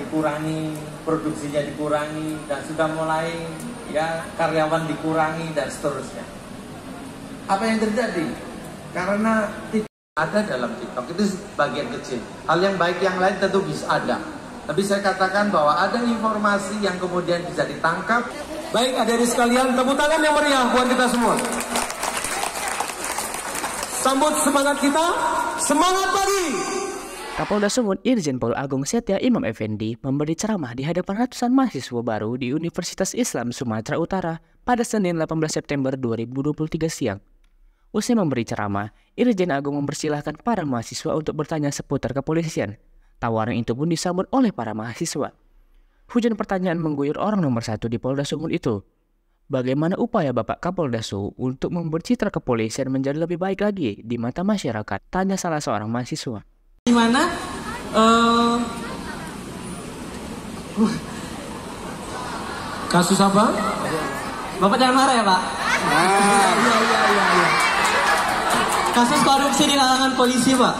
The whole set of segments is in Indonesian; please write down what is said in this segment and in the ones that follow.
dikurangi, produksinya dikurangi, dan sudah mulai ya karyawan dikurangi dan seterusnya. Apa yang terjadi? Karena tidak ada dalam TikTok, itu bagian kecil. Hal yang baik yang lain tentu bisa ada. Tapi saya katakan bahwa ada informasi yang kemudian bisa ditangkap. Baik, adik-adik sekalian, tepuk tangan yang meriah buat kita semua. Sambut semangat kita, semangat pagi! Kapolda Sumut Irjen Pol Agung Setia Imam Effendi memberi ceramah di hadapan ratusan mahasiswa baru di Universitas Islam Sumatera Utara pada Senin 18 September 2023 siang. Usai memberi ceramah, Irjen Agung mempersilahkan para mahasiswa untuk bertanya seputar kepolisian. Tawaran itu pun disambut oleh para mahasiswa. Hujan pertanyaan mengguyur orang nomor 1 di Polda Sumut itu. Bagaimana upaya Bapak Kapolda Su untuk membuat citra kepolisian menjadi lebih baik lagi di mata masyarakat? Tanya salah seorang mahasiswa. Gimana? Kasus apa? Bapak jangan marah ya Pak. Iya. Kasus korupsi di kalangan polisi Pak.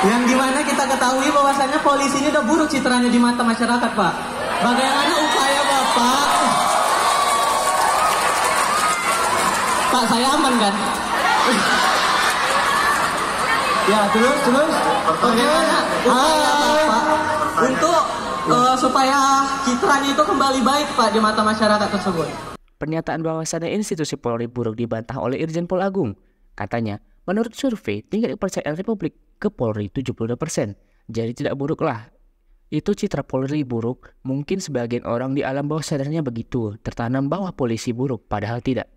Yang dimana kita ketahui bahwasannya polisi ini udah buruk citranya di mata masyarakat Pak. Bagaimana upaya Bapak? Pak, saya aman kan? Ya, terus. Bagaimana upaya Bapak untuk supaya citranya itu kembali baik Pak di mata masyarakat tersebut? Pernyataan bahwasannya institusi Polri buruk dibantah oleh Irjen Pol Agung. Katanya, menurut survei, tingkat kepercayaan Republik ke Polri 72%. Jadi tidak buruklah. Itu citra Polri buruk, mungkin sebagian orang di alam bawah sadarnya begitu, tertanam bahwa polisi buruk, padahal tidak.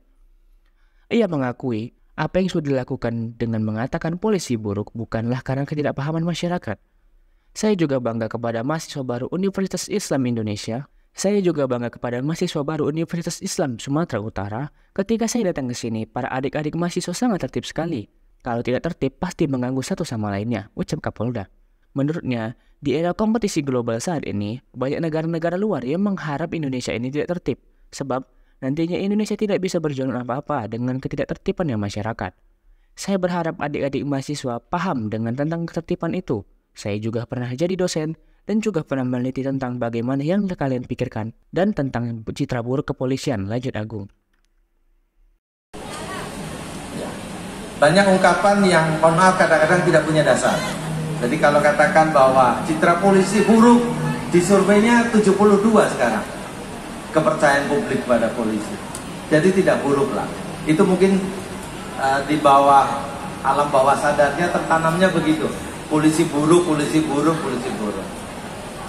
Ia mengakui apa yang sudah dilakukan dengan mengatakan polisi buruk bukanlah karena ketidakpahaman masyarakat. Saya juga bangga kepada mahasiswa baru Universitas Islam Indonesia. Saya juga bangga kepada mahasiswa baru Universitas Islam Sumatera Utara. Ketika saya datang ke sini, para adik-adik mahasiswa sangat tertib sekali. Kalau tidak tertib, pasti mengganggu satu sama lainnya, ucap Kapolda. Menurutnya, di era kompetisi global saat ini, banyak negara-negara luar yang mengharap Indonesia ini tidak tertib. Sebab, nantinya Indonesia tidak bisa berjuang apa-apa dengan ketidaktertibannya masyarakat. Saya berharap adik-adik mahasiswa paham dengan tentang ketertiban itu. Saya juga pernah jadi dosen dan juga pernah meneliti tentang bagaimana yang kalian pikirkan dan tentang citra buruk kepolisian, lanjut Agung. Banyak ungkapan yang mohon maaf kadang-kadang tidak punya dasar. Jadi kalau katakan bahwa citra polisi buruk, di surveinya 72 sekarang kepercayaan publik pada polisi. Jadi tidak buruk lah. Itu mungkin di bawah alam bawah sadarnya tertanamnya begitu. Polisi buruk.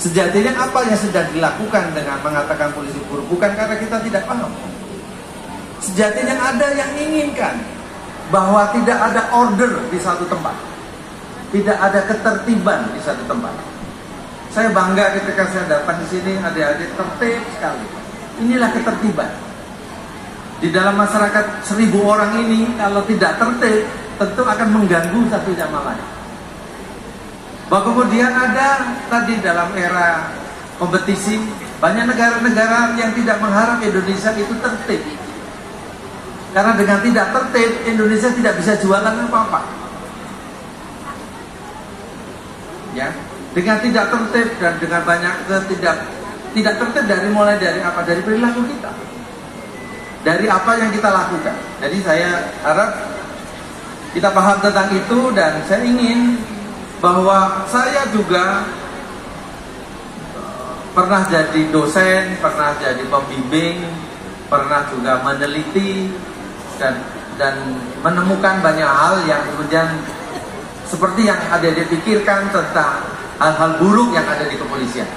Sejatinya apa yang sedang dilakukan dengan mengatakan polisi buruk? Bukan karena kita tidak paham. Sejatinya ada yang inginkan bahwa tidak ada order di satu tempat. Tidak ada ketertiban di satu tempat. Saya bangga ketika saya datang ke sini, adik-adik tertib sekali. Inilah ketertiban. Di dalam masyarakat 1000 orang ini, kalau tidak tertib, tentu akan mengganggu satu sama lain. Bahwa kemudian ada tadi dalam era kompetisi, banyak negara-negara yang tidak mengharap Indonesia itu tertib. Karena dengan tidak tertib, Indonesia tidak bisa jualan apa-apa. Ya, dengan tidak tertib dan dengan banyak tidak tertib mulai dari apa? Dari perilaku kita. Dari apa yang kita lakukan. Jadi saya harap kita paham tentang itu dan saya ingin bahwa saya juga pernah jadi dosen, pernah jadi pembimbing, pernah juga meneliti dan menemukan banyak hal yang kemudian seperti yang ada dipikirkan tentang hal-hal buruk yang ada di kepolisian.